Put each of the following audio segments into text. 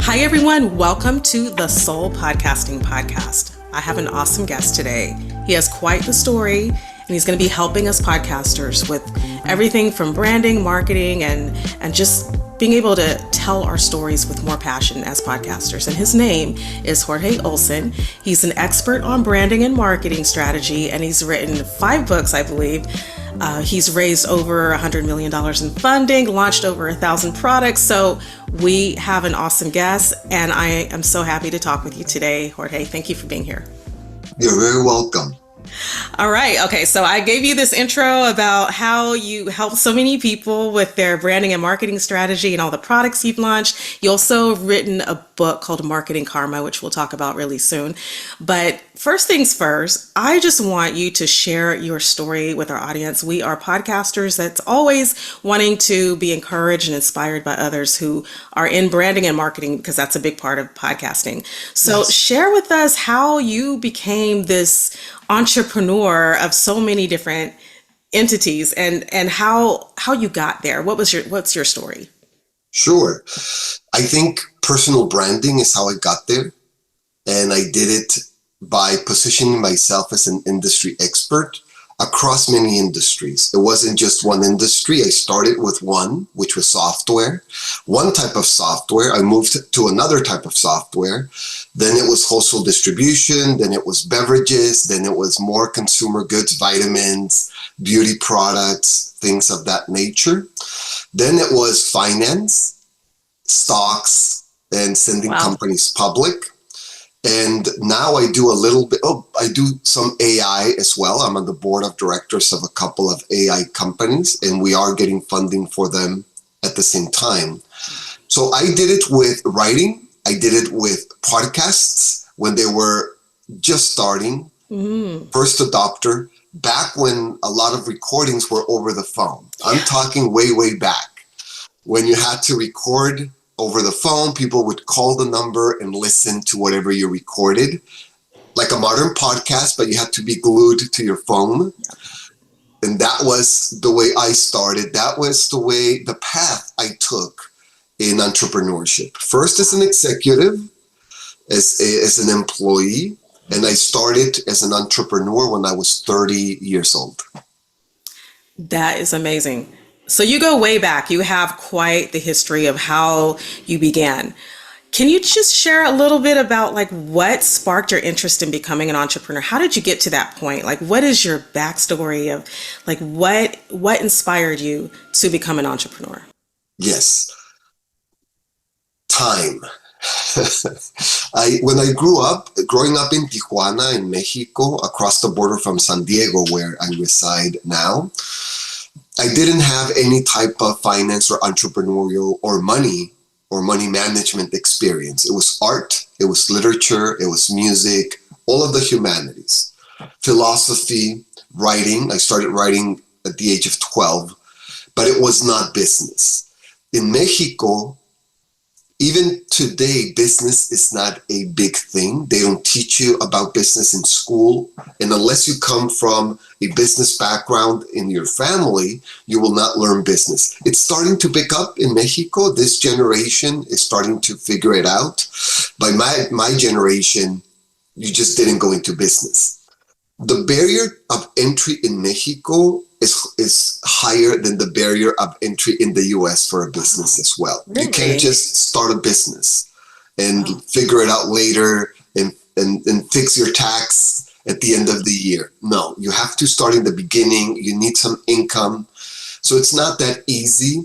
Hi, everyone. Welcome to the Soul Podcasting Podcast. I have an awesome guest today. He has quite the story, and he's going to be helping us podcasters with everything from branding, marketing, and just being able to tell our stories with more passion as podcasters. And his name is Jorge Olson. He's an expert on branding and marketing strategy, and he's written 5 books, I believe. He's raised over $100 million in funding, launched over 1,000 products. So we have an awesome guest, and I am so happy to talk with you today, Jorge. Thank you for being here. You're very welcome. All right. Okay. So I gave you this intro about how you help so many people with their branding and marketing strategy and all the products you've launched. You also written a book called Marketing Karma, which we'll talk about really soon. But first things first, I just want you to share your story with our audience. We are podcasters that's always wanting to be encouraged and inspired by others who are in branding and marketing, because that's a big part of podcasting. So yes. Share with us how you became this entrepreneur of so many different entities and how you got there. What's your story? Sure. I think personal branding is how I got there. And I did it by positioning myself as an industry expert across many industries. It wasn't just one industry. I started with one, which was software. One type of software. I moved to another type of software. Then it was wholesale distribution. Then it was beverages. Then it was more consumer goods, vitamins, beauty products, things of that nature. Then it was finance, stocks, and sending companies public. And now I do I do some AI as well. I'm on the board of directors of a couple of AI companies, and we are getting funding for them at the same time. So I did it with writing. I did it with podcasts when they were just starting, first adopter, back when a lot of recordings were over the phone. I'm talking way, way back when you had to record over the phone. People would call the number and listen to whatever you recorded, like a modern podcast, but you had to be glued to your phone. And that was the way I started. That was the path I took in entrepreneurship. First as an executive, as an employee, and I started as an entrepreneur when I was 30 years old. That is amazing. So you go way back. You have quite the history of how you began. Can you just share a little bit about what sparked your interest in becoming an entrepreneur? How did you get to that point? What is your backstory of what inspired you to become an entrepreneur? Yes. Time. When I growing up in Tijuana in Mexico, across the border from San Diego, where I reside now, I didn't have any type of finance or entrepreneurial or money management experience. It was art, it was literature, it was music, all of the humanities, philosophy, writing. I started writing at the age of 12, but it was not business. In Mexico, even today, business is not a big thing. They don't teach you about business in school. And unless you come from a business background in your family, you will not learn business. It's starting to pick up in Mexico. This generation is starting to figure it out. By my generation, you just didn't go into business. The barrier of entry in Mexico is higher than the barrier of entry in the US for a business as well. Really? You can't just start a business and figure it out later and fix your tax at the end of the year. No, you have to start in the beginning. You need some income. So it's not that easy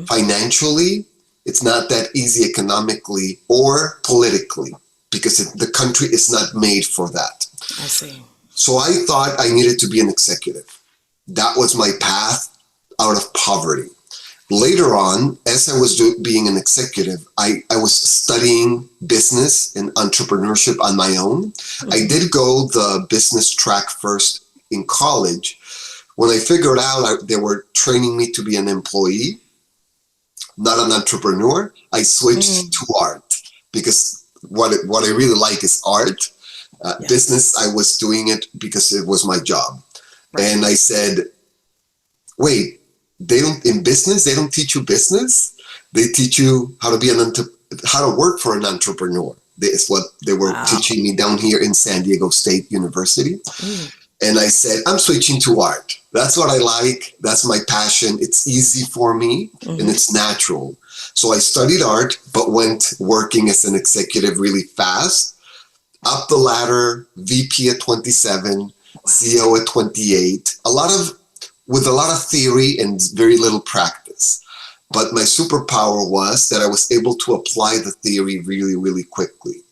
financially. It's not that easy economically or politically, because the country is not made for that. I see. So I thought I needed to be an executive. That was my path out of poverty. Later on, as I was being an executive, I was studying business and entrepreneurship on my own. I did go the business track first in college. When I figured out they were training me to be an employee, not an entrepreneur, I switched to art, because what I really like is art. Business, I was doing it because it was my job. Right. And I said, wait, they don't, in business, they don't teach you business. They teach you how to be how to work for an entrepreneur. It's what they were Wow. teaching me down here in San Diego State University. Mm. And I said, I'm switching to art. That's what I like. That's my passion. It's easy for me and it's natural. So I studied art, but went working as an executive really fast, up the ladder, VP at 27, CEO at 28, with a lot of theory and very little practice. But my superpower was that I was able to apply the theory really, really quickly.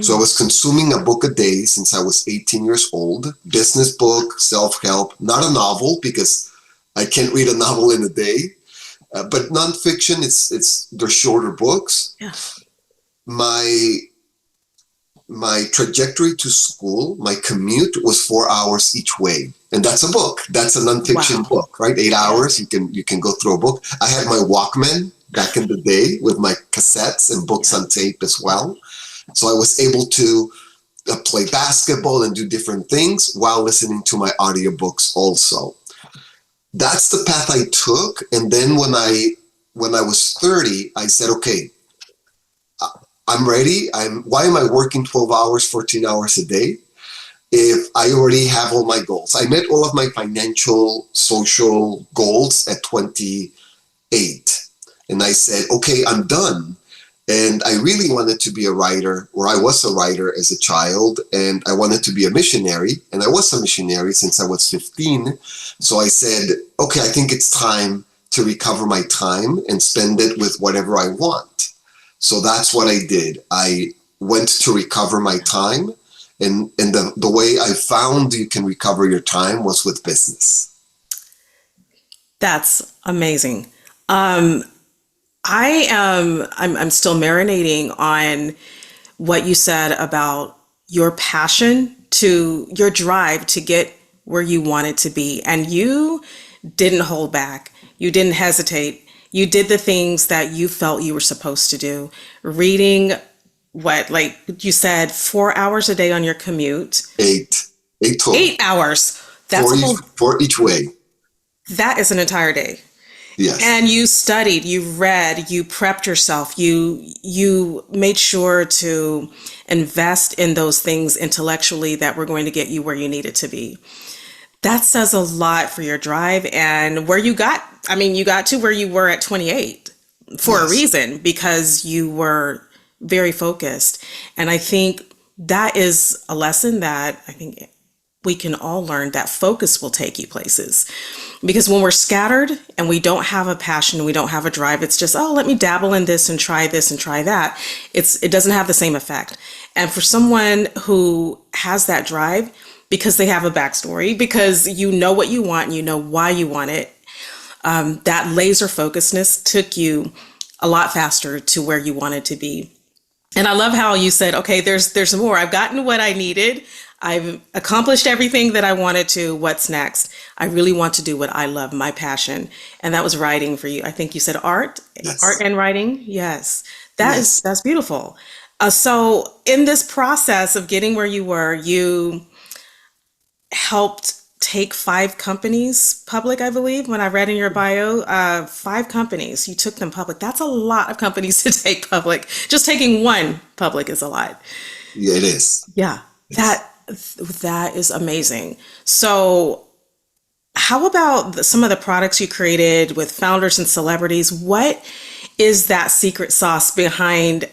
So I was consuming a book a day since I was 18 years old, business book, self-help, not a novel because I can't read a novel in a day, but nonfiction, they're shorter books. Yeah. My trajectory to school, my commute was 4 hours each way. And that's a book. That's a nonfiction book, right? 8 hours, you can go through a book. I had my Walkman back in the day with my cassettes and books on tape as well. So I was able to play basketball and do different things while listening to my audiobooks also. That's the path I took. And then when I was 30, I said, okay, I'm ready. Why am I working 12 hours, 14 hours a day if I already have all my goals? I met all of my financial, social goals at 28. And I said, okay, I'm done. And I really wanted to be a writer, or I was a writer as a child, and I wanted to be a missionary. And I was a missionary since I was 15. So I said, okay, I think it's time to recover my time and spend it with whatever I want. So that's what I did. I went to recover my time. And the way I found you can recover your time was with business. That's amazing. I'm still marinating on what you said about your passion, to your drive to get where you wanted to be. And you didn't hold back. You didn't hesitate. You did the things that you felt you were supposed to do. Reading, like you said, 4 hours a day on your commute. Eight total. 8 hours. That's for each way. That is an entire day. Yes. And you studied, you read, you prepped yourself, you made sure to invest in those things intellectually that were going to get you where you needed to be. That says a lot for your drive and where you got to where you were at 28 for a reason, because you were very focused. And I think that is a lesson that I think we can all learn, that focus will take you places. Because when we're scattered and we don't have a passion, we don't have a drive, it's just, oh, let me dabble in this and try that. It doesn't have the same effect. And for someone who has that drive, because they have a backstory, because you know what you want and you know why you want it, that laser focusedness took you a lot faster to where you wanted to be. And I love how you said, okay, there's more. I've gotten what I needed. I've accomplished everything that I wanted to. What's next? I really want to do what I love, my passion. And that was writing for you. I think you said art, art and writing. Yes, that's beautiful. So in this process of getting where you were, you helped take 5 companies public, I believe, when I read in your bio, 5 companies, you took them public. That's a lot of companies to take public. Just taking one public is a lot. Yeah, it is. Yeah, that is amazing. So how about some of the products you created with founders and celebrities? What is that secret sauce behind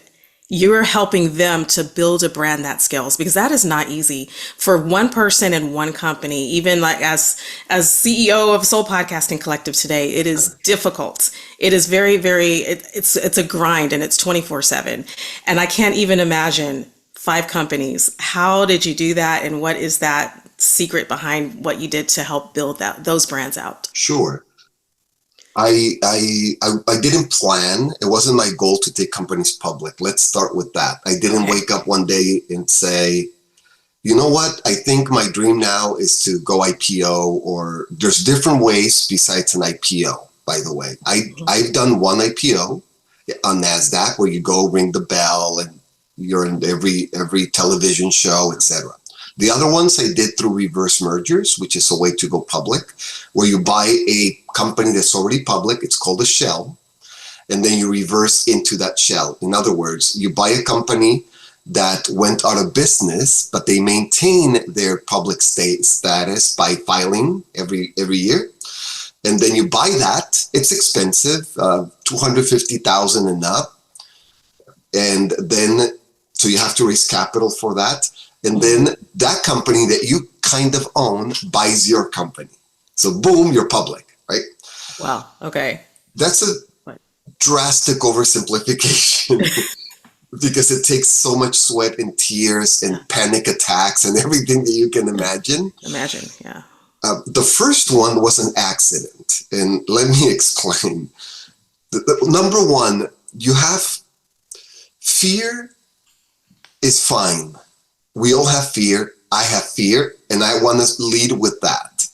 you're helping them to build a brand that scales? Because that is not easy for one person in one company. Even like as CEO of Soul Podcasting Collective today, it is difficult. It is very, it's a grind, and it's 24/7. And I can't even imagine 5 companies. How did you do that? And what is that secret behind what you did to help build those brands out? Sure. I didn't plan. It wasn't my goal to take companies public. Let's start with that. I didn't wake up one day and say, you know what? I think my dream now is to go IPO, or there's different ways besides an IPO, by the way. I've done one IPO on NASDAQ where you go ring the bell and you're in every television show, etc. The other ones I did through reverse mergers, which is a way to go public, where you buy a company that's already public. It's called a shell. And then you reverse into that shell. In other words, you buy a company that went out of business, but they maintain their public status by filing every year. And then you buy that. It's expensive, $250,000 and up. And then, so you have to raise capital for that. And then that company that you kind of own buys your company. So boom, you're public, right? Wow. Okay. That's a drastic oversimplification because it takes so much sweat and tears and panic attacks and everything that you can imagine. Yeah. The first one was an accident. And let me explain. Number one, you have fear is fine. We all have fear. I have fear, and I want to lead with that.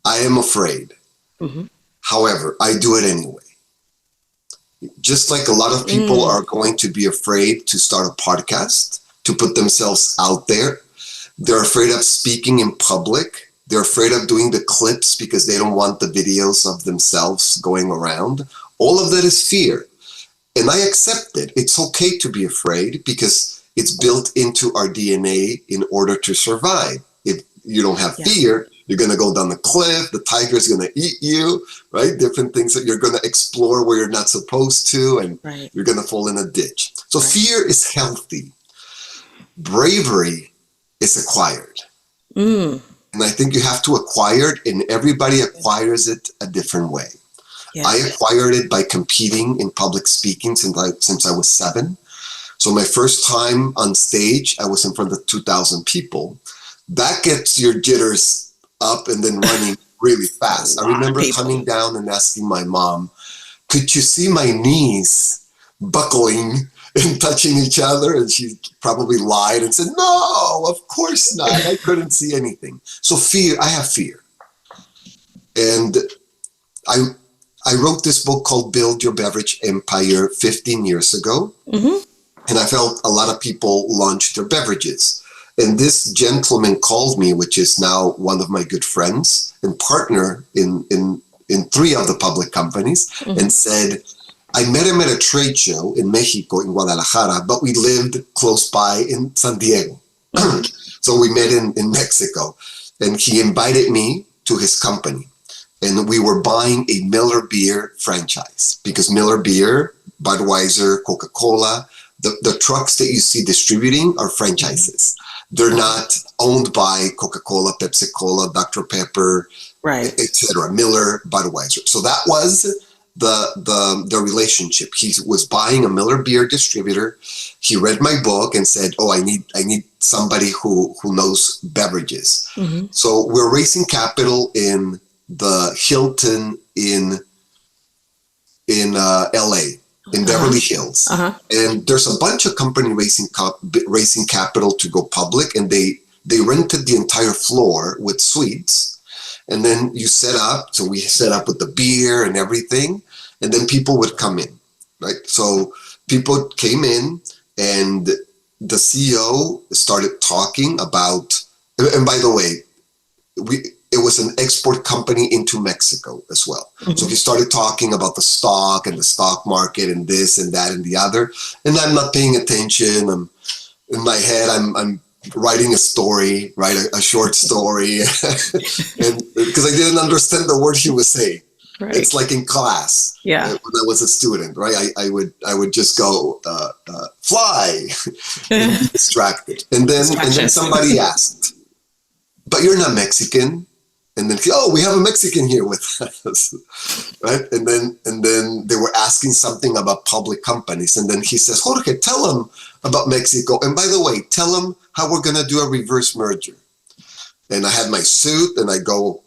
I am afraid. Mm-hmm. However, I do it anyway. Just like a lot of people are going to be afraid to start a podcast, to put themselves out there. They're afraid of speaking in public. They're afraid of doing the clips because they don't want the videos of themselves going around. All of that is fear. And I accept it. It's okay to be afraid because it's built into our DNA in order to survive. If you don't have fear, you're going to go down the cliff. The tiger is going to eat you, right? Different things that you're going to explore where you're not supposed to, and you're going to fall in a ditch. So fear is healthy. Bravery is acquired. And I think you have to acquire it, and everybody acquires it a different way. Yeah. I acquired it by competing in public speaking since I was 7. So my first time on stage, I was in front of 2,000 people. That gets your jitters up and then running really fast. I remember coming down and asking my mom, could you see my knees buckling and touching each other? And she probably lied and said, no, of course not. I couldn't see anything. So fear, I have fear. And I wrote this book called Build Your Beverage Empire 15 years ago. Mm-hmm. And I felt a lot of people launched their beverages. And this gentleman called me, which is now one of my good friends and partner in 3 of the public companies, and said, I met him at a trade show in Mexico, in Guadalajara, but we lived close by in San Diego. So we met in Mexico. And he invited me to his company. And we were buying a Miller Beer franchise because Miller Beer, Budweiser, Coca-Cola, the trucks that you see distributing are franchises. They're not owned by Coca-Cola, Pepsi-Cola, Dr. Pepper, etc. Miller, Budweiser. So that was the relationship. He was buying a Miller Beer distributor. He read my book and said, "Oh, I need somebody who knows beverages." Mm-hmm. So we're raising capital in the Hilton in LA. In Beverly Hills. And there's a bunch of company raising capital to go public, and they rented the entire floor with suites. And then you set up, so we set up with the beer and everything, and then people would come in, right? So people came in, and the CEO started talking about, and by the way, it was an export company into Mexico as well. Mm-hmm. So he started talking about the stock and the stock market and this and that and the other. And I'm not paying attention. In my head, I'm writing a story, right? A short story. And because I didn't understand the word he was saying. Right. It's like in class. Yeah. When I was a student, right? I would just go, fly, and be distracted. And then somebody asked, but you're not Mexican. And then, we have a Mexican here with us, right? And then they were asking something about public companies. And then he says, Jorge, tell them about Mexico. And by the way, tell them how we're going to do a reverse merger. And I had my suit, and I go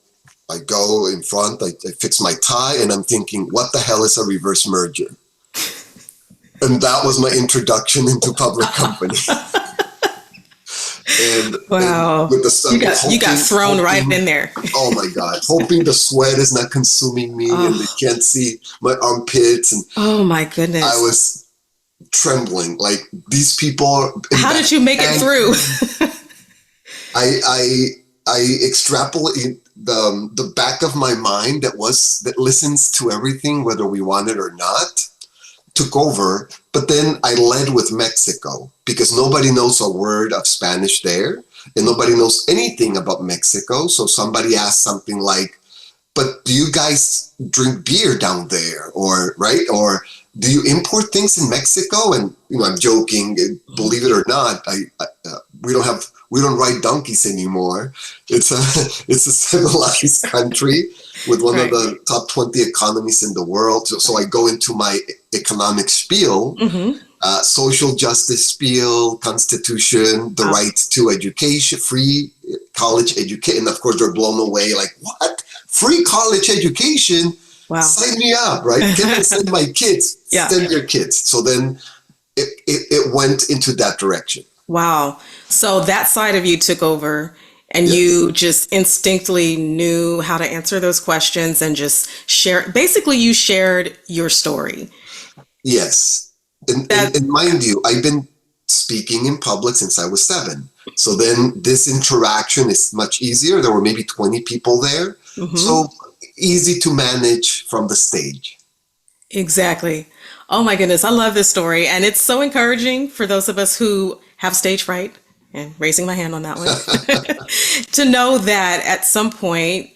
in front, I fix my tie, and I'm thinking, what the hell is a reverse merger? And that was my introduction into public company. And, wow. And with the you got thrown right in there. Oh my God. Hoping the sweat is not consuming me and they can't see my armpits. And oh my goodness. I was trembling. Like these people. How did you make it through? I extrapolate the back of my mind that listens to everything, whether we want it or not, took over. But then I led with Mexico because nobody knows a word of Spanish there, and nobody knows anything about Mexico. So somebody asked something like, "But do you guys drink beer down there, or right, or do you import things in Mexico?" And I'm joking. Believe it or not, we don't ride donkeys anymore. It's a it's a civilized country with one of Right. the top 20 economies in the world. So I go into my economic spiel, Hmm. social justice spiel, constitution, the Wow. right to education, free college education. And of course, they're blown away like, what? Free college education? Wow. Sign me up, right? Can I send my kids? Yeah. Send your kids. So then it went into that direction. Wow. So that side of you took over and Yes. you just instinctively knew how to answer those questions and just share. Basically, you shared your story. Yes. That, And mind you, I've been speaking in public since I was 7. So then this interaction is much easier. There were maybe 20 people there. mhm. So easy to manage from the stage. Exactly. Oh my goodness, I love this story. And it's so encouraging for those of us who have stage fright, and raising my hand on that one, to know that at some point,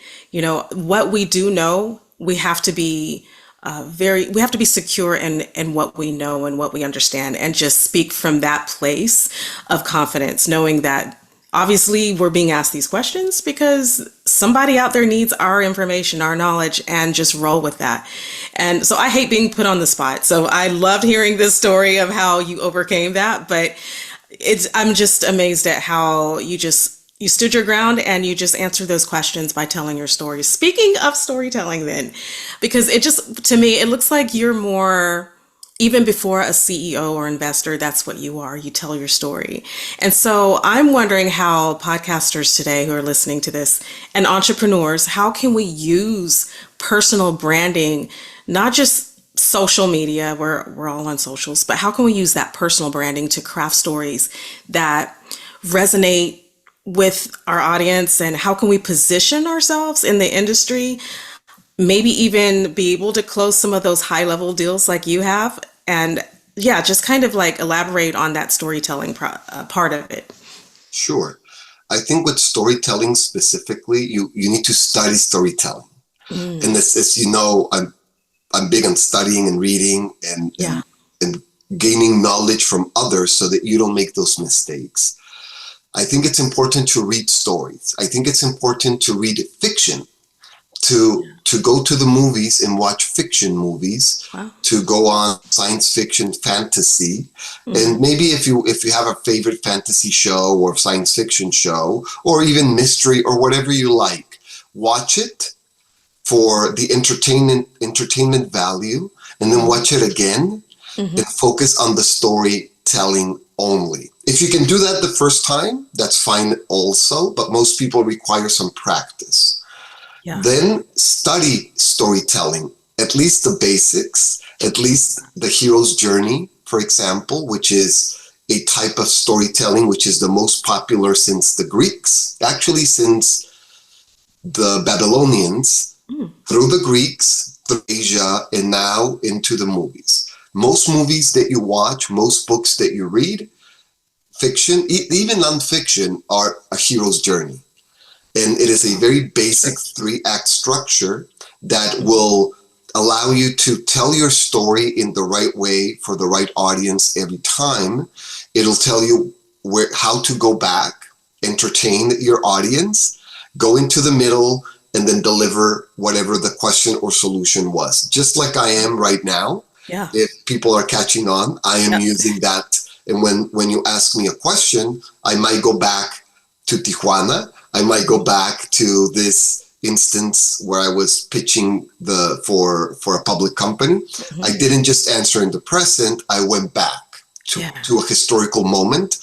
what we do know, we have to be we have to be secure in what we know and what we understand, and just speak from that place of confidence, knowing that obviously we're being asked these questions because somebody out there needs our information, our knowledge, and just roll with that. And so I hate being put on the spot. So I loved hearing this story of how you overcame that, but I'm just amazed at how you stood your ground and you just answered those questions by telling your stories. Speaking of storytelling then, because it just, to me, it looks like you're more, even before a CEO or investor, that's what you are. You tell your story. And so I'm wondering how podcasters today who are listening to this and entrepreneurs, how can we use personal branding, not just social media, we're all on socials, but how can we use that personal branding to craft stories that resonate with our audience, and how can we position ourselves in the industry, maybe even be able to close some of those high level deals like you have, and yeah, just kind of like elaborate on that storytelling part of it. Sure. I think with storytelling specifically, you need to study storytelling. And Mm, as you know, I'm big on studying and reading yeah. and gaining knowledge from others so that you don't make those mistakes. I think it's important to read stories. I think it's important to read fiction, to go to the movies and watch fiction movies, Wow. to go on science fiction, fantasy, Hmm. and maybe if you have a favorite fantasy show or science fiction show or even mystery or whatever you like, watch it for the entertainment value, and then watch it again Hmm. and focus on the storytelling only. If you can do that the first time, that's fine also, but most people require some practice. Yeah. Then study storytelling, at least the basics, at least the hero's journey, for example, which is a type of storytelling which is the most popular since the Greeks, actually since the Babylonians, Mm. through the Greeks, through Asia, and now into the movies. Most movies that you watch, most books that you read, fiction, even nonfiction, are a hero's journey. And it is a very basic True. 3-act structure that will allow you to tell your story in the right way for the right audience every time. It'll tell you how to go back, entertain your audience, go into the middle, and then deliver whatever the question or solution was. Just like I am right now. Yeah. If people are catching on, I am Yep. using that. And when you ask me a question, I might go back to Tijuana. I might go back to this instance where I was pitching for a public company. Hmm. I didn't just answer in the present. I went back Yeah. to a historical moment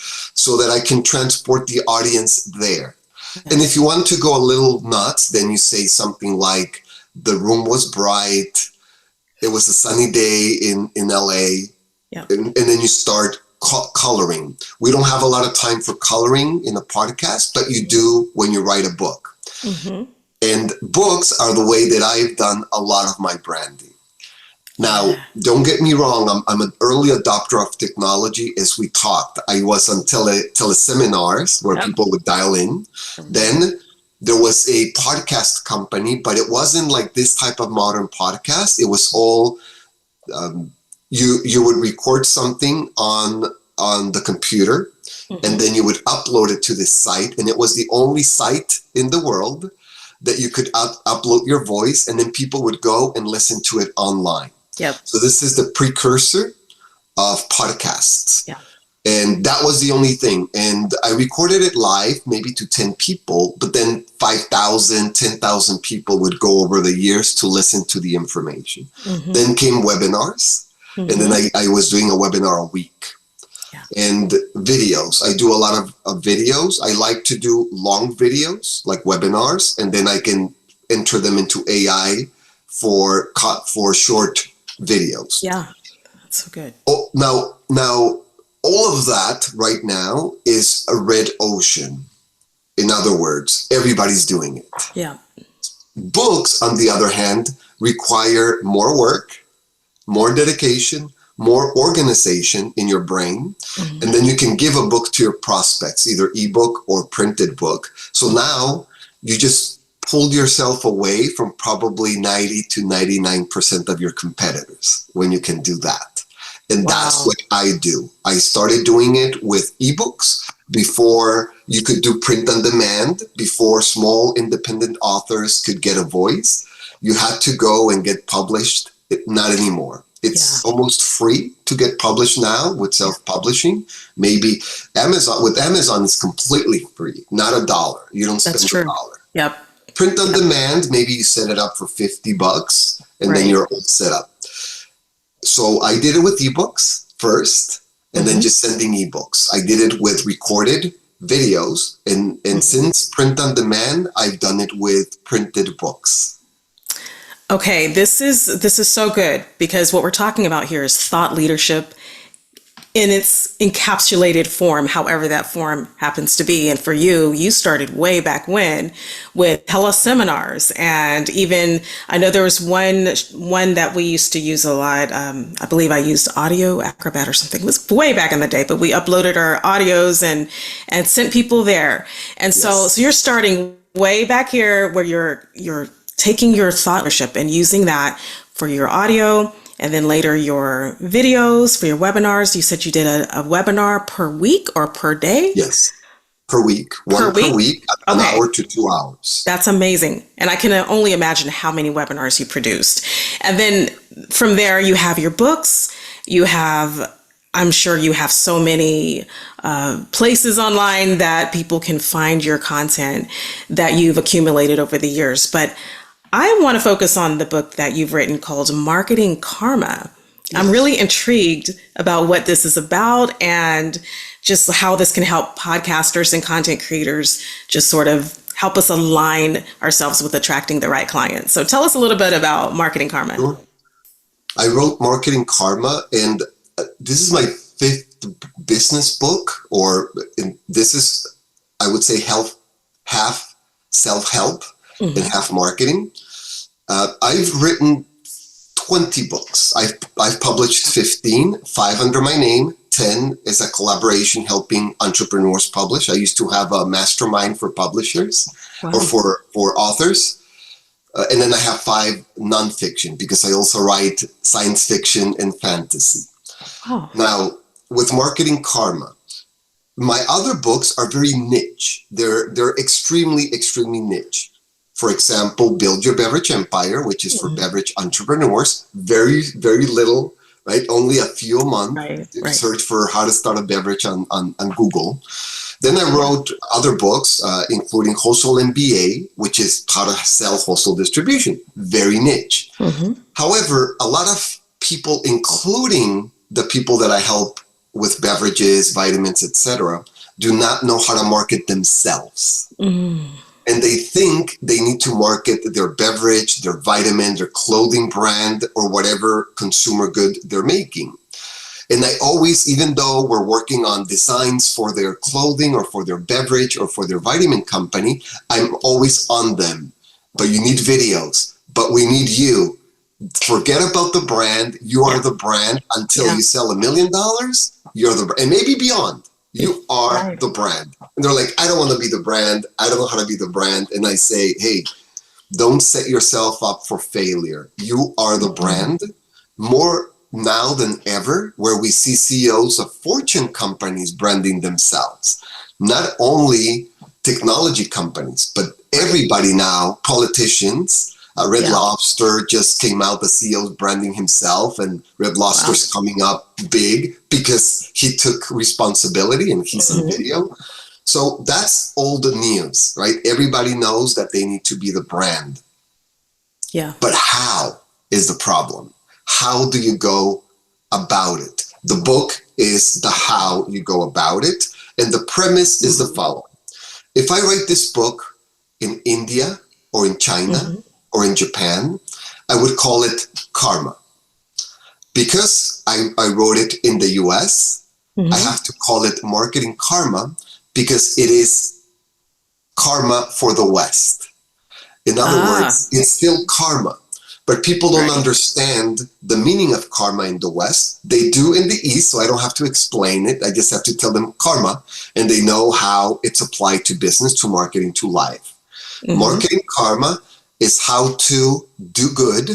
so that I can transport the audience there. And if you want to go a little nuts, then you say something like, the room was bright. It was a sunny day in LA. Yep. And then you start coloring. We don't have a lot of time for coloring in a podcast, but you do when you write a book. Mm-hmm. And books are the way that I've done a lot of my branding. Now, don't get me wrong, I'm an early adopter of technology. As we talked, I was on teleseminars where people would dial in. Then there was a podcast company, but it wasn't like this type of modern podcast. It was all, you would record something on the computer, and then you would upload it to this site. And it was the only site in the world that you could upload your voice, and then people would go and listen to it online. Yep. So this is the precursor of podcasts. Yeah. And that was the only thing. And I recorded it live, maybe to 10 people, but then 5,000, 10,000 people would go over the years to listen to the information. Mm-hmm. Then came webinars. Mm-hmm. And then I was doing a webinar a week. Yeah. And videos. I do a lot of videos. I like to do long videos, like webinars, and then I can enter them into AI for short videos. Yeah, that's so good. Oh, now, all of that right now is a red ocean. In other words, everybody's doing it. Yeah. Books, on the other hand, require more work, more dedication, more organization in your brain. Mm-hmm. And then you can give a book to your prospects, either ebook or printed book. So now you just pulled yourself away from probably 90 to 99% of your competitors when you can do that. And that's what I do. I started doing it with ebooks before you could do print on demand, before small independent authors could get a voice. You had to go and get published. Not anymore. It's almost free to get published now with self-publishing. Maybe with Amazon, it's completely free, not $1. You don't spend $1. Yep. Print on demand, maybe you set it up for $50 and then you're all set up. So I did it with ebooks first, and then just sending ebooks. I did it with recorded videos, and since print on demand, I've done it with printed books. Okay, this is so good, because what we're talking about here is thought leadership in its encapsulated form, however that form happens to be. And for you started way back when with teleseminars, and even I know there was one that we used to use a lot. I believe I used Audio Acrobat or something. It was way back in the day, but we uploaded our audios and sent people there. And so you're starting way back here where you're taking your thought leadership and using that for your audio, and then later your videos for your webinars. You said you did a webinar per week or per day? Yes, per week. One per week, an hour to 2 hours. That's amazing. And I can only imagine how many webinars you produced. And then from there, you have your books. I'm sure you have so many places online that people can find your content that you've accumulated over the years. But I want to focus on the book that you've written called Marketing Karma. Yes. I'm really intrigued about what this is about and just how this can help podcasters and content creators just sort of help us align ourselves with attracting the right clients. So tell us a little bit about Marketing Karma. Sure. I wrote Marketing Karma, and this is my 5th business book, this is, I would say, half self-help and half marketing. I've written 20 books. I've published 15, 5 under my name, 10 as a collaboration helping entrepreneurs publish. I used to have a mastermind for publishers or for authors. And then I have 5 nonfiction, because I also write science fiction and fantasy. Oh. Now, with Marketing Karma, my other books are very niche. They're extremely, extremely niche. For example, Build Your Beverage Empire, which is for beverage entrepreneurs. Very, very little, right? Only a few a month. Right. Search for how to start a beverage on Google. Then I wrote other books, including Wholesale MBA, which is how to sell wholesale distribution. Very niche. Mm-hmm. However, a lot of people, including the people that I help with beverages, vitamins, etc., do not know how to market themselves. Mm. And they think they need to market their beverage, their vitamin, their clothing brand, or whatever consumer good they're making. And I always, even though we're working on designs for their clothing or for their beverage or for their vitamin company, I'm always on them. But you need videos, but we need you. Forget about the brand. You are Yeah. the brand until Yeah. you sell $1 million. You're the, and maybe beyond. You are Right. the brand. And they're like, I don't want to be the brand. I don't know how to be the brand. And I say, hey, don't set yourself up for failure. You are the brand. More now than ever, where we see CEOs of Fortune companies branding themselves. Not only technology companies, but everybody now, politicians. Red Yeah. Lobster just came out, the CEO is branding himself, and Red Lobster's coming up big because he took responsibility and he's in Mhm. video. So that's old news, right? Everybody knows that they need to be the brand. Yeah. But how is the problem? How do you go about it? The book is the how you go about it. And the premise is the following. If I write this book in India or in China Mhm. or in Japan, I would call it karma. Because I wrote it in the US, I Mhm. have to call it marketing karma because it is karma for the West. In other Ah, words, it's still karma. But people don't right. understand the meaning of karma in the West. They do in the East, so I don't have to explain it. I just have to tell them karma, and they know how it's applied to business, to marketing, to life. Mhm. Marketing karma is how to do good,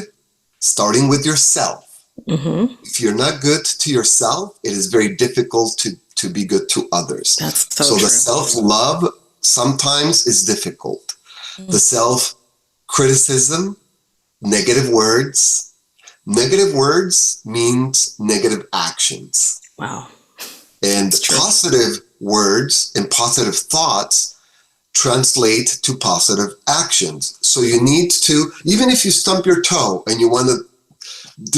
starting with yourself. Mhm. If you're not good to yourself, it is very difficult to be good to others. That's so So the true. self-love sometimes is difficult. The self-criticism, negative words. Negative words means negative actions. Wow. And It's true. positive words and positive thoughts translate to positive actions. So you need to, even if you stump your toe and you want to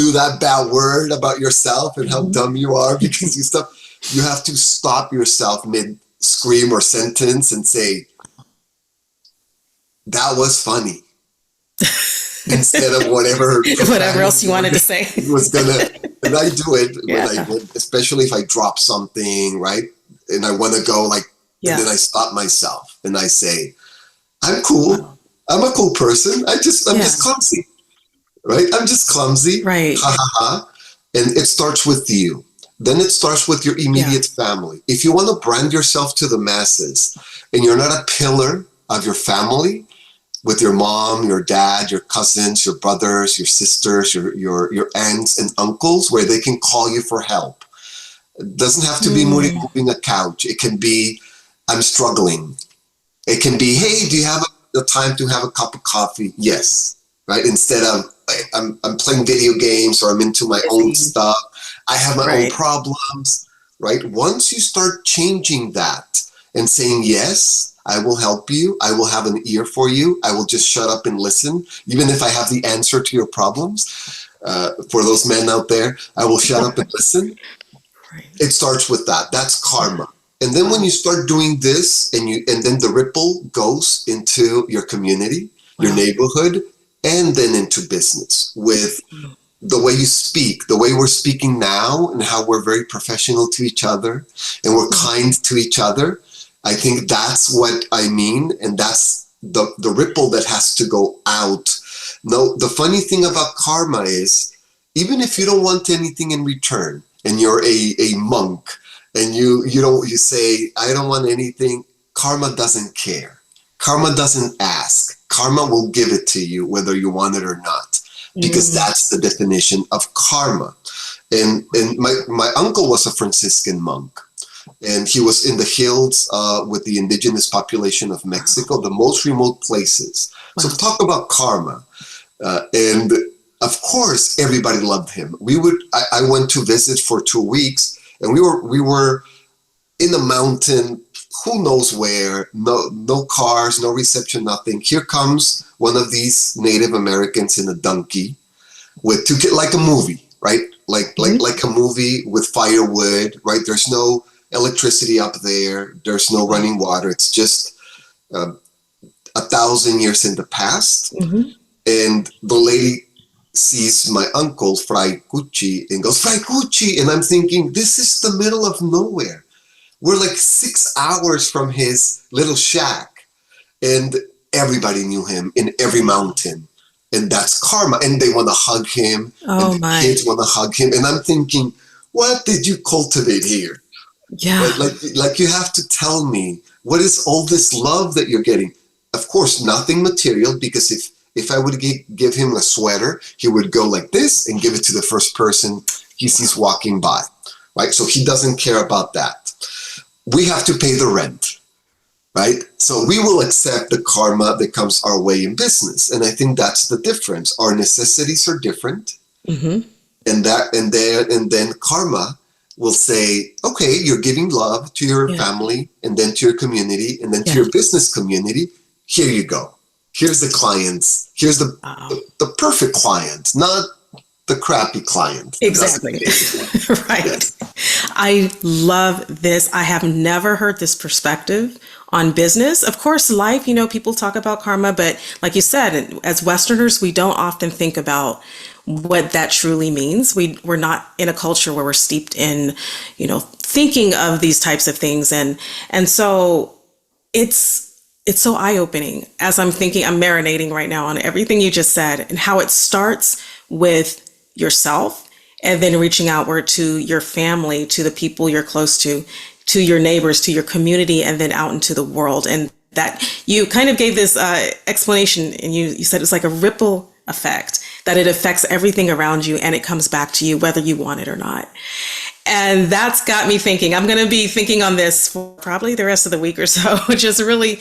do that bad word about yourself and how Mhm. dumb you are because you have to stop yourself mid scream or sentence and say, that was funny, instead of whatever Whatever else profanity you wanted to say. was gonna. And I do it Yeah. especially if I drop something, right? And I want to go like, and Yeah. then I stop myself and I say, I'm cool. Wow. I'm a cool person. I'm Yeah. just clumsy, right? I'm just clumsy. Right. Ha ha ha. And it starts with you. Then it starts with your Yeah. immediate family. If you want to brand yourself to the masses and you're not a pillar of your family, with your mom, your dad, your cousins, your brothers, your sisters, your aunts and uncles, where they can call you for help. It doesn't have to be Mm. moving a couch. It can be, I'm struggling. It can be, hey, do you have the time to have a cup of coffee? Yes, right? Instead of, I'm playing video games or I'm into my own Busy. stuff. I have my own Right. problems, right? Once you start changing that and saying, yes, I will help you. I will have an ear for you. I will just shut up and listen. Even if I have the answer to your problems, for those men out there, I will shut up and listen. Right. It starts with that. That's Yeah. karma. And then when Wow. you start doing this and then the ripple goes into your community, your Wow. neighborhood, and then into business with the way you speak, the way we're speaking now and how we're very professional to each other and we're Mhm. kind to each other. I think that's what I mean. And that's the ripple that has to go out. No, the funny thing about karma is even if you don't want anything in return and you're a monk and you say, I don't want anything, karma doesn't care. Karma doesn't ask. Karma will give it to you whether you want it or not, because Mm. that's the definition of karma. And my uncle was a Franciscan monk, and he was in the hills with the indigenous population of Wow. Mexico, the most remote places. So Wow. talk about karma. And of course, everybody loved him. I went to visit for 2 weeks, and we were in the mountain, who knows where, no cars, no reception, nothing. Here comes one of these Native Americans in a donkey with two kids, like a movie, right? Mhm. Like a movie with firewood, right? There's no electricity up there. There's no Wow. running water. It's just uh, 1,000 years in the past. Mhm. And the lady sees my uncle, Fray Cucci, and goes, Fray Cucci. And I'm thinking, this is the middle of nowhere. We're like 6 hours from his little shack. And everybody knew him in every mountain. And that's karma. And they want to hug him. And Oh the my. kids want to hug him. And I'm thinking, what did you cultivate here? Yeah. Right? Like you have to tell me, what is all this love that you're getting? Of course, nothing material, because if I would give him a sweater, he would go like this and give it to the first person he sees walking by, right? So he doesn't care about that. We have to pay the rent, right? So we will accept the karma that comes our way in business. And I think that's the difference. Our necessities are different. Hmm. And then karma will say, okay, you're giving love to your Yeah. family, and then to your community, and then to Yeah. your business community. Here you go. Here's the clients. Here's Wow. the perfect client, not the crappy client that doesn't Exactly. pay. Right. Yes. I love this. I have never heard this perspective on business. Of course, life, people talk about karma, but like you said, as Westerners, we don't often think about what that truly means. We're not in a culture where we're steeped in, thinking of these types of things. And so it's so eye-opening as I'm marinating right now on everything you just said and how it starts with yourself and then reaching outward to your family, to the people you're close to your neighbors, to your community, and then out into the world. And that you kind of gave this explanation, and you said it's like a ripple effect, that it affects everything around you and it comes back to you whether you want it or not. And that's got me thinking. I'm going to be thinking on this for probably the rest of the week or so, just really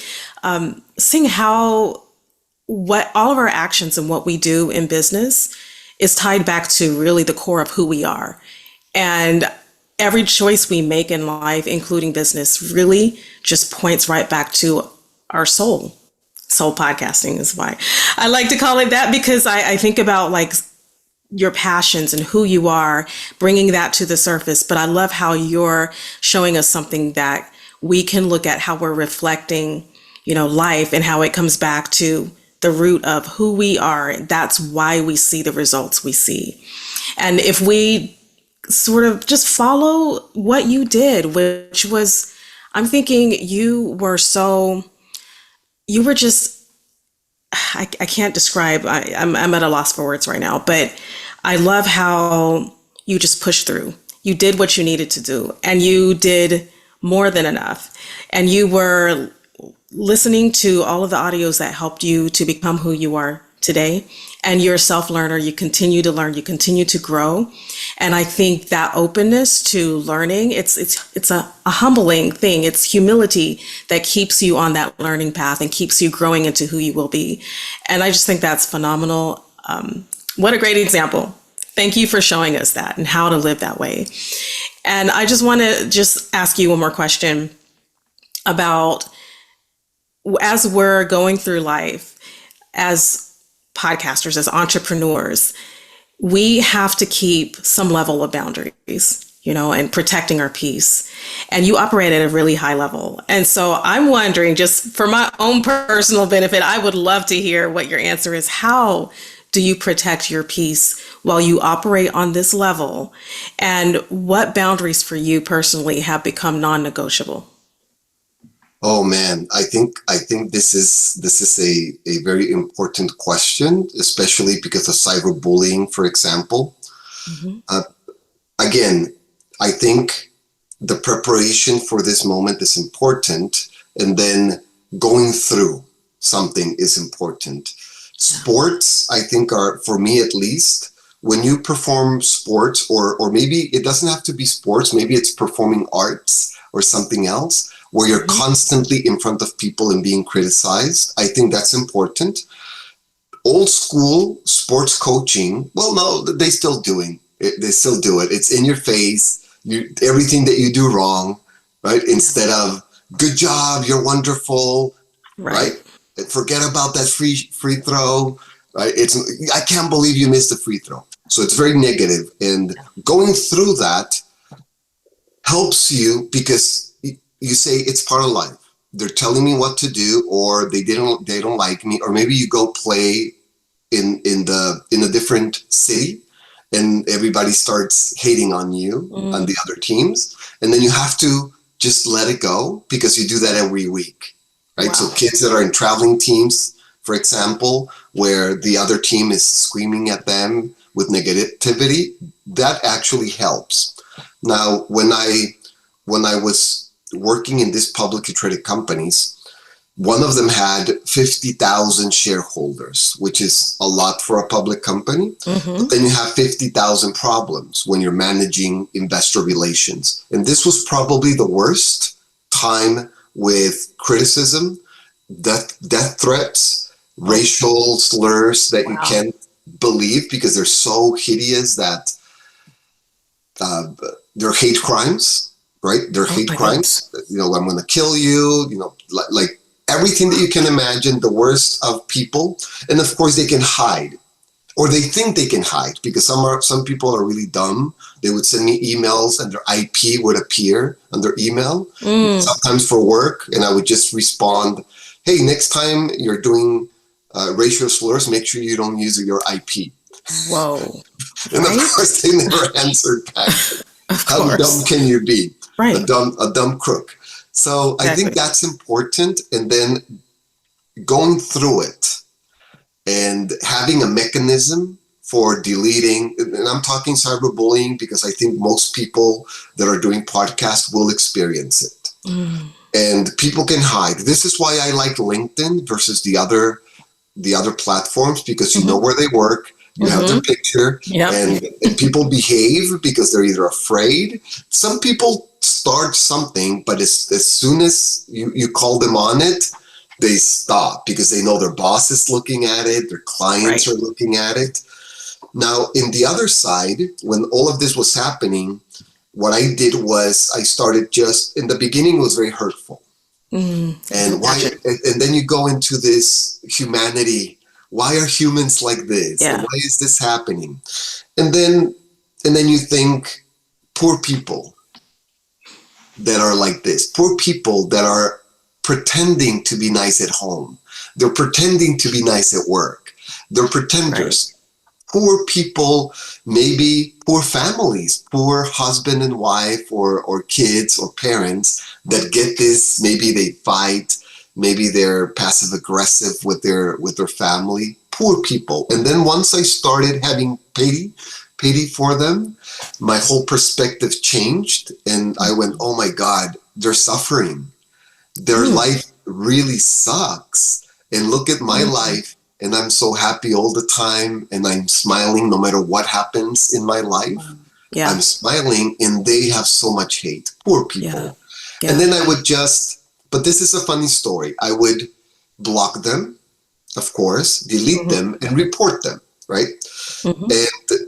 seeing how what all of our actions and what we do in business is tied back to really the core of who we are. And every choice we make in life, including business, really just points right back to our soul. Soul podcasting is why I like to call it that, because I think about like your passions and who you are, bringing that to the surface. But I love how you're showing us something that we can look at how we're reflecting, life, and how it comes back to the root of who we are. That's why we see the results we see. And if we sort of just follow what you did, which was, I'm thinking you were just, I can't describe, I'm at a loss for words right now, but I love how you just pushed through. You did what you needed to do, and you did more than enough. And you were listening to all of the audios that helped you to become who you are today. And you're a self-learner. You continue to learn, you continue to grow. And I think that openness to learning, it's a humbling thing. It's humility that keeps you on that learning path and keeps you growing into who you will be. And I just think that's phenomenal. What a great example. Thank you for showing us that and how to live that way. And I just want to just ask you one more question about, as we're going through life as podcasters, as entrepreneurs, we have to keep some level of boundaries, and protecting our peace. And you operate at a really high level. And so I'm wondering, just for my own personal benefit, I would love to hear what your answer is. How do you protect your peace while you operate on this level? And what boundaries for you personally have become non-negotiable? Oh man, I think this is a very important question, especially because of cyberbullying, for example. Hmm. Uh, Again, I think the preparation for this moment is important, and then going through something is important. Sports, I think, are, for me at least, when you perform sports, or maybe it doesn't have to be sports, maybe it's performing arts or something else, where you're Hmm. constantly in front of people and being criticized. I think that's important. Old school sports coaching, well, no, they still doing it. They still do it. It's in your face. Everything that you do wrong, right? Instead of good job, you're wonderful, Right. right? And forget about that free throw, right? It's, I can't believe you missed the free throw. So it's very negative, and going through that helps you, because you say it's part of life. They're telling me what to do, or they don't like me, or maybe you go play in a different city, and everybody starts hating on you on the other teams, and then you have to just let it go because you do that every week, right? So Wow. kids that are in traveling teams, for example, where the other team is screaming at them with negativity, that actually helps. Now, when I was working in these publicly traded companies, one of them had 50,000 shareholders, which is a lot for a public company. But Mm-hmm. then you have 50,000 problems when you're managing investor relations. And this was probably the worst time with criticism, death threats, Oh, racial slurs that you wow. can't believe because they're so hideous that uh, they're hate crimes, right? They're Oh hate my goodness. crimes. You know, I'm going to kill you. You know, like everything that you can imagine. The worst of people, and of course they can hide, or they think they can hide because some people are really dumb. They would send me emails, and their IP would appear on their email, Mm. sometimes for work, and I would just respond, "Hey, next time you're doing racial slurs, make sure you don't use your IP." Whoa. And of Right? course, they never answered back. Of How dumb course. can you be? Right. A dumb crook. So I think Exactly. that's important. And then going through it and having a mechanism for deleting, and I'm talking cyberbullying because I think most people that are doing podcasts will experience it. Mm. And people can hide. This is why I like LinkedIn versus the other platforms, because you know Mm-hmm. where they work, you have their Mm-hmm. picture, Yep. and people behave because they're either afraid. Some people start something, but as soon as you call them on it, they stop because they know their boss is looking at it, their clients Right. are looking at it. Now, in the other side, when all of this was happening, what I did was I started just in the beginning it was very hurtful. Mm. I can And why, imagine. and then you go into this humanity. Why are humans like this? And Yeah. why is this happening? And then, and then you think, poor people that are like this, poor people that are pretending to be nice at home. They're pretending to be nice at work. They're Right. pretenders. Poor people, maybe poor families, poor husband and wife, or kids or parents that get this. Maybe they fight, maybe they're passive aggressive with their family. Poor people. And then once I started having pity for them, my whole perspective changed, and I went, oh my God, they're suffering. Their Mm. life really sucks. And look at my Mm. life, and I'm so happy all the time, and I'm smiling no matter what happens in my life. Yeah. I'm smiling, and they have so much hate. Poor Yeah. people. And Yeah. then I would just, but this is a funny story. I would block them, of course, delete Mm-hmm. them, and report them, right? Mm-hmm. And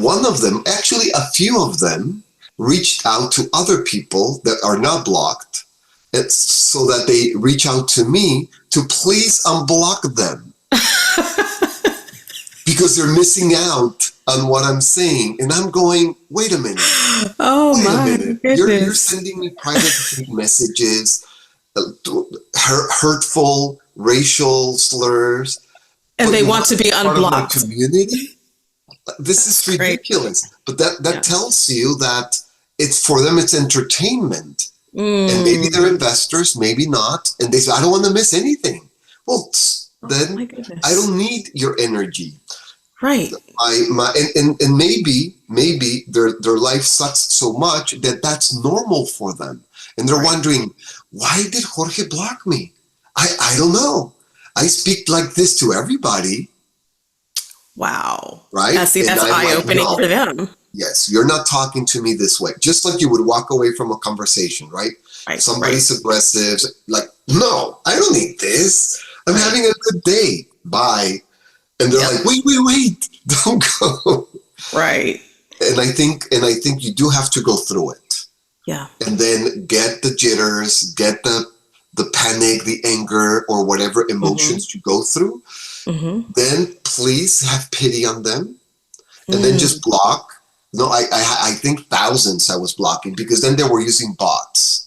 one of them, actually, a few of them, reached out to other people that are not blocked. It's so that they reach out to me to please unblock them because they're missing out on what I'm saying. And I'm going, wait a minute, Oh wait a my minute. You're goodness. sending me private messages, hurtful racial slurs, And but they you want want to to be be part of my unblocked. community? This That's is great. ridiculous. But that Yeah. tells you that it's for them, it's entertainment. And maybe they're Mm. investors, maybe not. And they say, I don't want to miss anything. Well, Oh my then I goodness. don't need your energy. Right. And maybe their life sucks so much that that's normal for them. And they're Right. wondering, why did Jorge block me? I don't know. I speak like this to everybody, Wow. right? Yeah, see, And that's I'm like, eye-opening for no. them. Yes, you're not talking to me this way. Just like you would walk away from a conversation, right? Right. Right. Somebody's aggressive, like, no, I don't need this. I'm Right. having a good day. Bye. And they're Yep. like, wait, don't go. Right. And I think you do have to go through it. Yeah. And then get the jitters, get the panic, the anger, or whatever Mm-hmm. emotions you go through. Mm-hmm. Then please have pity on them and then Mm. just block. No, I think thousands I was blocking because then they were using bots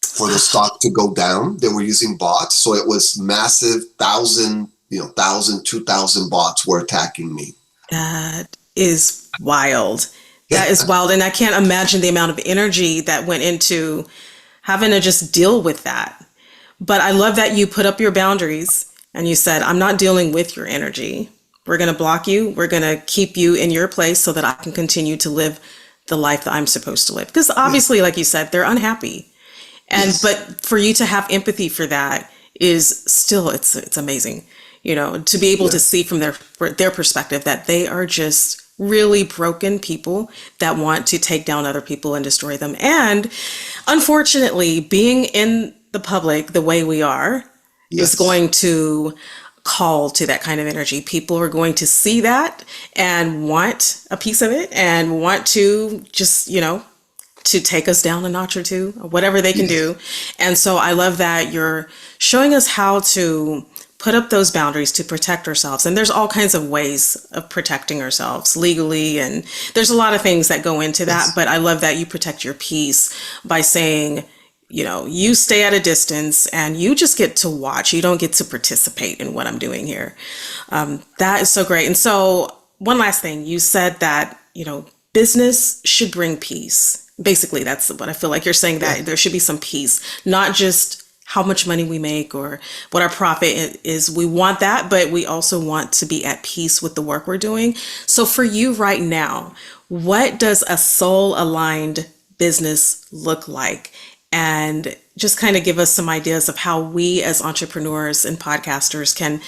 for the stock to go down. They were using bots, so it was massive thousand 1,000, 2,000 bots were attacking me. That is wild. Yeah, That is wild. And I can't imagine the amount of energy that went into having to just deal with that. But I love that you put up your boundaries and you said, I'm not dealing with your energy. We're going to block you. We're going to keep you in your place so that I can continue to live the life that I'm supposed to live. Because obviously, like you said, they're unhappy. And yes, but for you to have empathy for that is still it's amazing. To be able to yeah, see from their perspective that they are just really broken people that want to take down other people and destroy them. And unfortunately, being in the public the way we are is yes, going to call to that kind of energy. People are going to see that and want a piece of it and want to just, to take us down a notch or two, or whatever they can yes, do. And so I love that you're showing us how to put up those boundaries to protect ourselves. And there's all kinds of ways of protecting ourselves legally. And there's a lot of things that go into that. yes. But I love that you protect your peace by saying, you stay at a distance and you just get to watch. You don't get to participate in what I'm doing here. That is so great. And so, one last thing, you said that, business should bring peace. Basically, that's what I feel like you're saying, Yeah. that there should be some peace, not just how much money we make or what our profit is. We want that, but we also want to be at peace with the work we're doing. So, for you right now, what does a soul aligned business look like? And just kind of give us some ideas of how we as entrepreneurs and podcasters can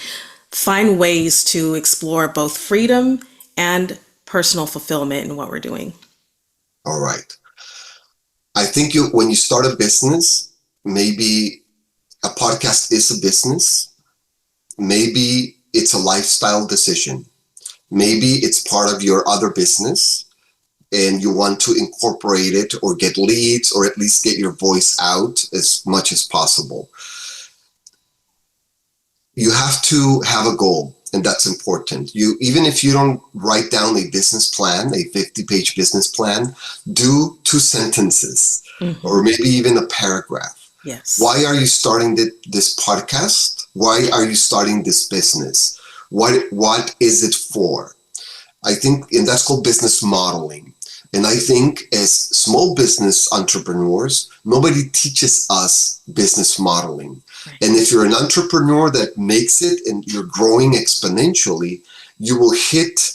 find ways to explore both freedom and personal fulfillment in what we're doing. All right. I think when you start a business, maybe a podcast is a business. Maybe it's a lifestyle decision. Maybe it's part of your other business and you want to incorporate it or get leads or at least get your voice out as much as possible. You have to have a goal, and that's important. Even if you don't write down a business plan, a 50-page business plan, do 2 sentences Hmm. or maybe even a paragraph. Yes. Why are you starting this podcast? Why are you starting this business? What is it for? I think, and that's called business modeling. And I think as small business entrepreneurs, nobody teaches us business modeling. Right. And if you're an entrepreneur that makes it and you're growing exponentially, you will hit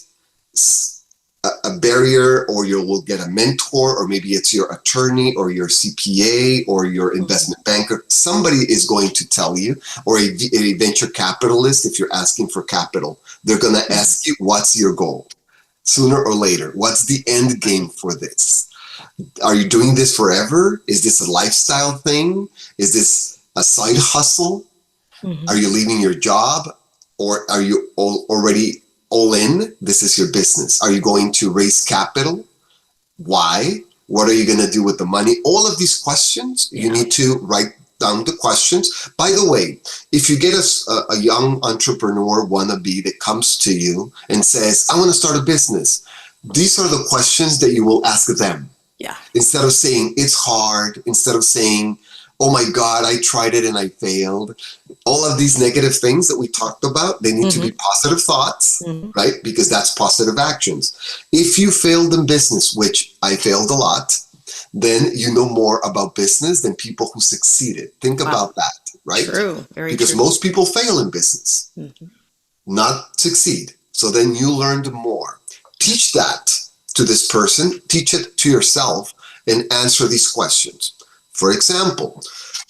a barrier, or you will get a mentor, or maybe it's your attorney or your CPA or your Hmm. investment banker. Somebody is going to tell you, or a venture capitalist, if you're asking for capital, they're going to ask you, what's your goal? Sooner or later, what's the end game for this? Are you doing this forever? Is this a lifestyle thing? Is this a side hustle? Hmm. Are you leaving your job, or are you already all in? This is your business. Are you going to raise capital? Why? What are you going to do with the money? All of these questions, you Yeah. need to write down the questions. By the way, if you get a young entrepreneur wannabe that comes to you and says, I want to start a business, these are the questions that you will ask them. Yeah. Instead of saying it's hard, instead of saying, oh my God, I tried it and I failed. All of these negative things that we talked about, they need to Hmm. be positive thoughts, Hmm. right? Because that's positive actions. If you failed in business, which I failed a lot, then you know more about business than people who succeeded. Think Wow. about that, right? True. Very Because true. most people fail in business, Hmm. not succeed. So then you learned more. Teach that to this person, teach it to yourself, and answer these questions. For example,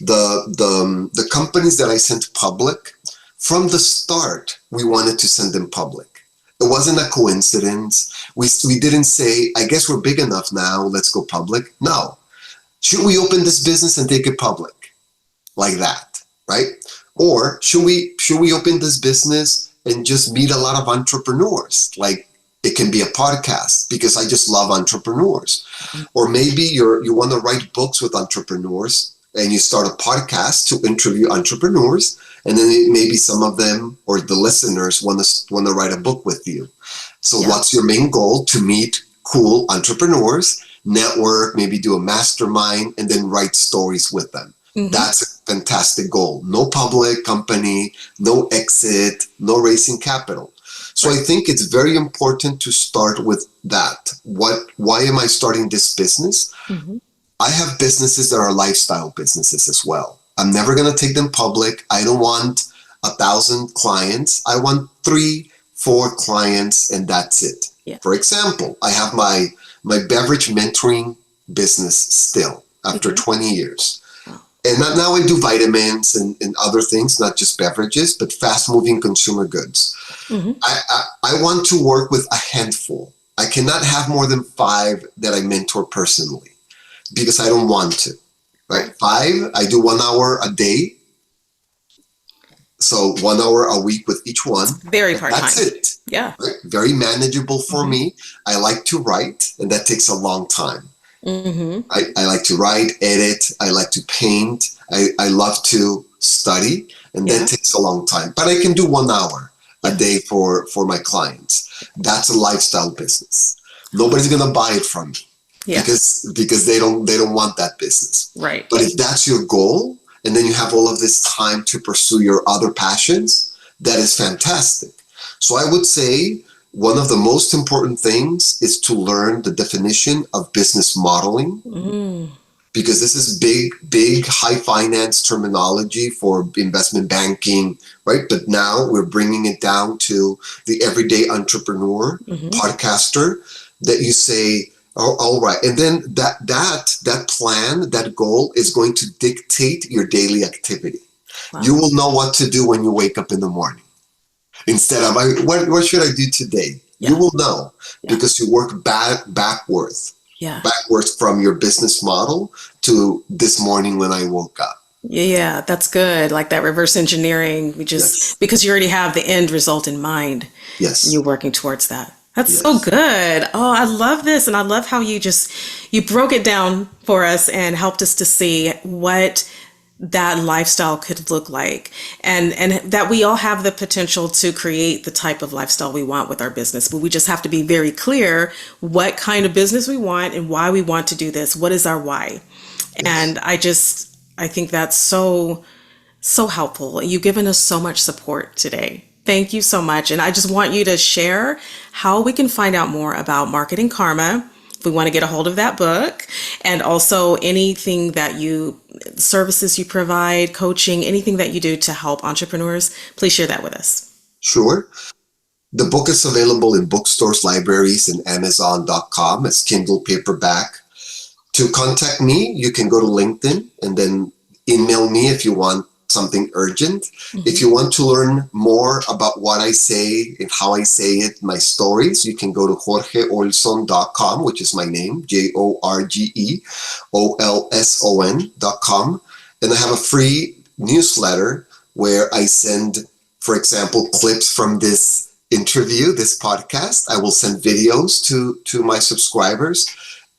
the companies that I sent public, from the start, we wanted to send them public. It wasn't a coincidence. We didn't say, I guess we're big enough now, let's go public. No. Should we open this business and take it public? Like that, right? Or should we open this business and just meet a lot of entrepreneurs? Like, it can be a podcast because I just love entrepreneurs. Or maybe you want to write books with entrepreneurs and you start a podcast to interview entrepreneurs, and then maybe some of them or the listeners want to write a book with you. So Yeah. what's your main goal? To meet cool entrepreneurs, network, maybe do a mastermind, and then write stories with them. Hmm. That's fantastic goal. No public company, no exit, no raising capital. So I think it's very important to start with that. Why am I starting this business? Mm-hmm. I have businesses that are lifestyle businesses as well. I'm never going to take them public. I don't want 1,000 clients. I want 3, 4 clients, and that's it. Yeah. For example, I have my beverage mentoring business still after 20 years. Wow. And now I do vitamins and other things, not just beverages, but fast moving consumer goods. Mm-hmm. I want to work with a handful. I cannot have more than 5 that I mentor personally because I don't want to. Right? 5, I do 1 hour a day. So 1 hour a week with each one. Very part-time. That's it. Yeah. Right? Very manageable for me. I like to write, and that takes a long time. Mm-hmm. I like to write, edit. I like to paint. I love to study, and that takes a long time. But I can do 1 hour a day for my clients. That's a lifestyle business. Nobody's gonna buy it from me because they don't want that business. Right. But if that's your goal, and then you have all of this time to pursue your other passions, that is fantastic. So I would say one of the most important things is to learn the definition of business modeling, because this is big high finance terminology for investment banking, right? But now we're bringing it down to the everyday entrepreneur, podcaster, that you say, oh, all right. And then that plan, that goal is going to dictate your daily activity. Wow. You will know what to do when you wake up in the morning. Instead of, what should I do today? You will know because you work backwards from your business model to this morning when I woke up. Yeah, that's good. Like that reverse engineering, because you already have the end result in mind. Yes. You're working towards that. That's so good. Oh, I love this. And I love how you broke it down for us and helped us to see what that lifestyle could look like, and that we all have the potential to create the type of lifestyle we want with our business, but we just have to be very clear what kind of business we want and why we want to do this. What is our why? And I think that's so helpful. You've given us so much support today. Thank you so much. And I just want you to share how we can find out more about Marketing Karma if we want to get a hold of that book, and also anything services you provide, coaching, anything that you do to help entrepreneurs. Please share that with us. Sure. The book is available in bookstores, libraries, and Amazon.com as Kindle paperback. To contact me, you can go to LinkedIn and then email me if you want something urgent. If you want to learn more about what I say and how I say it, my stories, you can go to jorgeolson.com, which is my name, JORGEOLSON.com. And I have a free newsletter where I send, for example, clips from this interview, this podcast. I will send videos to my subscribers.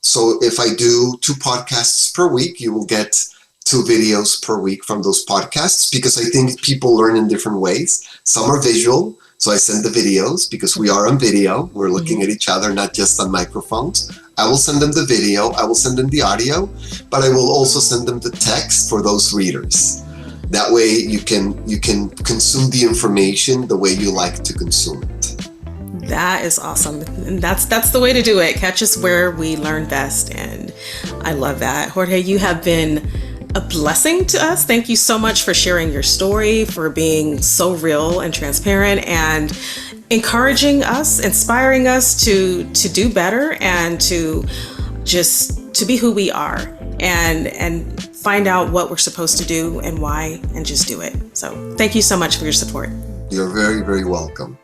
So if I do 2 podcasts per week, you will get 2 videos per week from those podcasts, because I think people learn in different ways. Some are visual, so I send the videos because we are on video. We're looking at each other, not just on microphones. I will send them the video, I will send them the audio, but I will also send them the text for those readers. That way you can consume the information the way you like to consume it. That is awesome. And that's the way to do it. Catch us where we learn best. And I love that. Jorge, you have been a blessing to us. Thank you so much for sharing your story, for being so real and transparent, and encouraging us, inspiring us to do better and to be who we are and find out what we're supposed to do and why, and just do it. So thank you so much for your support. You're very, very welcome.